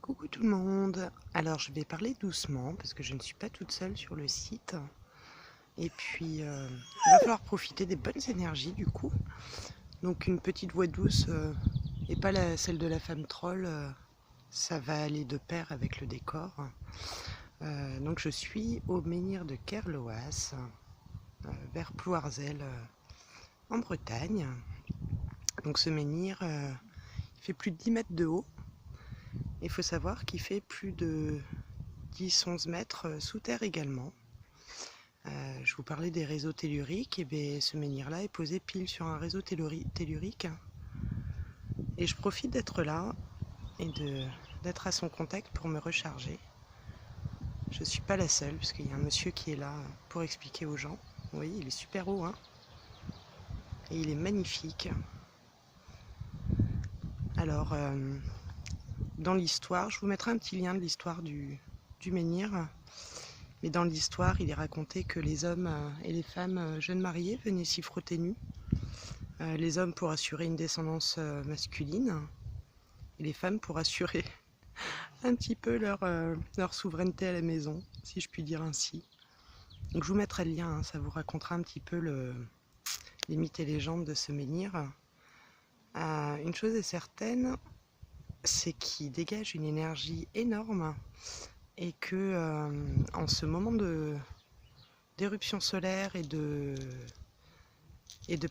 Coucou tout le monde. Alors je vais parler doucement parce que je ne suis pas toute seule sur le site. Et puis il va falloir profiter des bonnes énergies du coup. Donc une petite voix douce et pas celle de la femme troll, ça va aller de pair avec le décor. Donc je suis au menhir de Kerloas, vers Plouarzel, en Bretagne. Donc ce menhir, il fait plus de 10 mètres de haut. Il faut savoir qu'il fait plus de 10-11 mètres sous terre également. Je vous parlais des réseaux telluriques, et bien ce menhir-là est posé pile sur un réseau tellurique. Et je profite d'être là et d'être à son contact pour me recharger. Je ne suis pas la seule, parce qu'il y a un monsieur qui est là pour expliquer aux gens. Vous voyez, il est super haut, hein, et il est magnifique. Alors, dans l'histoire, je vous mettrai un petit lien de l'histoire du menhir. Mais dans l'histoire, il est raconté que les hommes et les femmes jeunes mariés venaient s'y frotter nus. Les hommes pour assurer une descendance masculine, et les femmes pour assurer un petit peu leur souveraineté à la maison, si je puis dire ainsi. Donc je vous mettrai le lien, hein, ça vous racontera un petit peu les mythes et légendes de ce menhir. Une chose est certaine, c'est qu'il dégage une énergie énorme et que en ce moment d'éruption solaire et de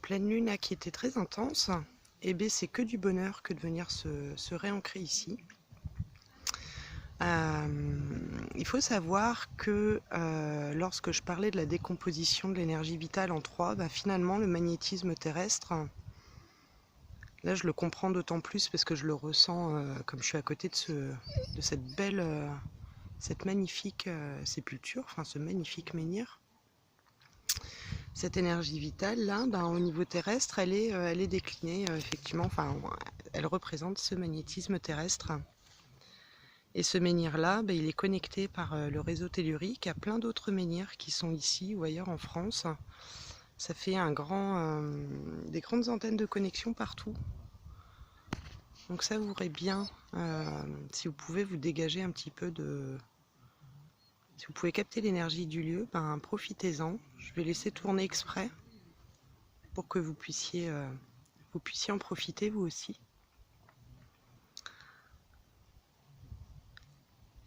pleine lune qui était très intense, et bien c'est que du bonheur que de venir se réancrer ici. Il faut savoir que lorsque je parlais de la décomposition de l'énergie vitale en trois, finalement le magnétisme terrestre, là je le comprends d'autant plus parce que je le ressens comme je suis à côté de cette magnifique sépulture, enfin ce magnifique menhir. Cette énergie vitale là, au niveau terrestre, elle est déclinée effectivement, enfin elle représente ce magnétisme terrestre. Et ce menhir-là, il est connecté par le réseau tellurique à plein d'autres menhirs qui sont ici ou ailleurs en France. Ça fait des grandes antennes de connexion partout. Donc ça vous aurait bien, si vous pouvez vous dégager un petit peu si vous pouvez capter l'énergie du lieu, profitez-en. Je vais laisser tourner exprès pour que vous puissiez en profiter vous aussi.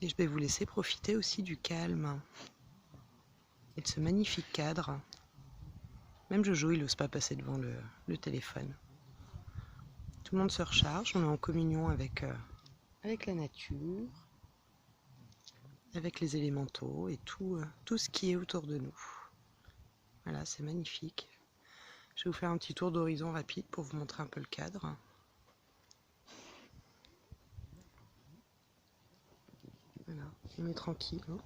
Et je vais vous laisser profiter aussi du calme et de ce magnifique cadre. Même Jojo, il n'ose pas passer devant le téléphone. Tout le monde se recharge, on est en communion avec la nature, avec les élémentaux et tout ce qui est autour de nous. Voilà, c'est magnifique. Je vais vous faire un petit tour d'horizon rapide pour vous montrer un peu le cadre. Voilà, on est tranquille, hein.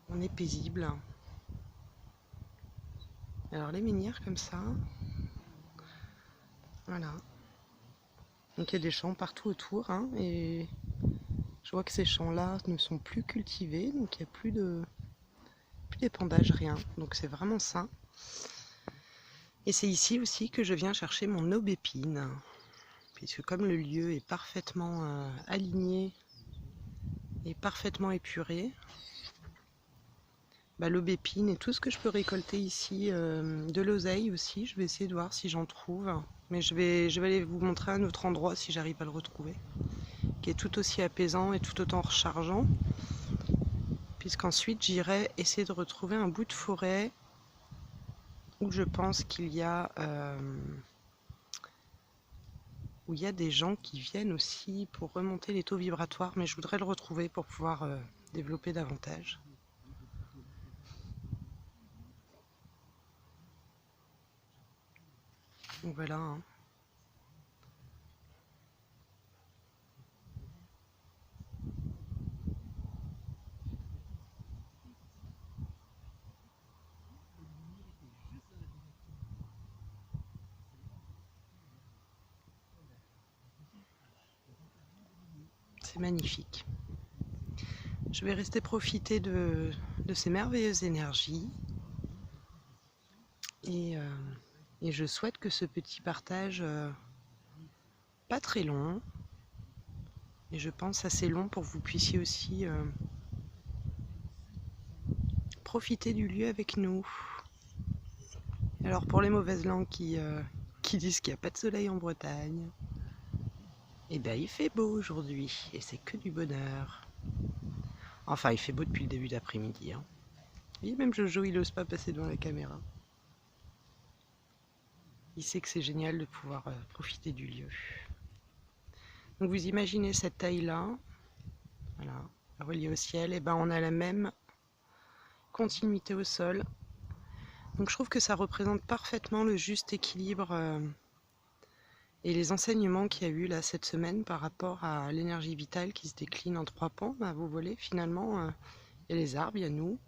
On est paisible. Alors les menhirs comme ça, voilà. Donc il y a des champs partout autour, hein, et je vois que ces champs-là ne sont plus cultivés, donc il n'y a plus d'épandage, rien. Donc c'est vraiment ça. Et c'est ici aussi que je viens chercher mon aubépine, puisque comme le lieu est parfaitement aligné et parfaitement épuré, l'aubépine et tout ce que je peux récolter ici, de l'oseille aussi, je vais essayer de voir si j'en trouve. Mais je vais aller vous montrer un autre endroit si j'arrive à le retrouver, qui est tout aussi apaisant et tout autant rechargeant, puisqu'ensuite j'irai essayer de retrouver un bout de forêt où je pense qu'il y a des gens qui viennent aussi pour remonter les taux vibratoires, mais je voudrais le retrouver pour pouvoir développer davantage. Donc voilà, hein. C'est magnifique. Je vais rester profiter de ces merveilleuses énergies et je souhaite que ce petit partage pas très long, et je pense assez long pour que vous puissiez aussi profiter du lieu avec nous. Alors pour les mauvaises langues qui disent qu'il n'y a pas de soleil en Bretagne, eh bien il fait beau aujourd'hui, et c'est que du bonheur. Enfin, il fait beau depuis le début d'après-midi. Hein. Oui, même Jojo, il n'ose pas passer devant la caméra. Il sait que c'est génial de pouvoir profiter du lieu. Donc vous imaginez cette taille-là, voilà, reliée au ciel, et ben on a la même continuité au sol. Donc je trouve que ça représente parfaitement le juste équilibre et les enseignements qu'il y a eu là cette semaine par rapport à l'énergie vitale qui se décline en 3 pans. Ben, vous voyez, finalement, il y a les arbres, il y a nous,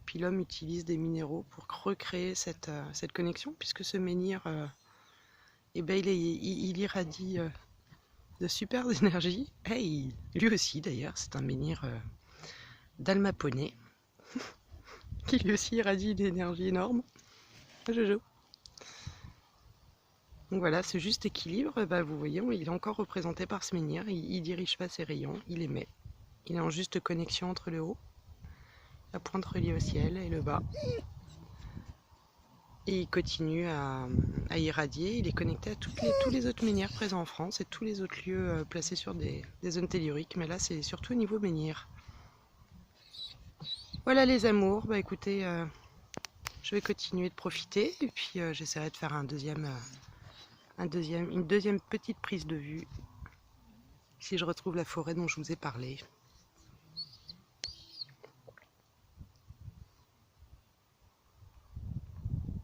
puis l'homme utilise des minéraux pour recréer cette connexion, puisque ce menhir, eh ben, il irradie de super énergie. Hey, lui aussi d'ailleurs, c'est un menhir d'Almaponé, qui lui aussi irradie une énergie énorme. Jojo. Donc voilà, ce juste équilibre, bah vous voyez, il est encore représenté par ce menhir. Il dirige pas ses rayons, il émet. Il est en juste connexion entre le haut, la pointe reliée au ciel, et le bas. Et il continue à irradier. Il est connecté à tous les autres menhirs présents en France et tous les autres lieux placés sur des zones telluriques. Mais là, c'est surtout au niveau menhir. Voilà les amours. Bah écoutez, je vais continuer de profiter et puis j'essaierai de faire une deuxième petite prise de vue si je retrouve la forêt dont je vous ai parlé.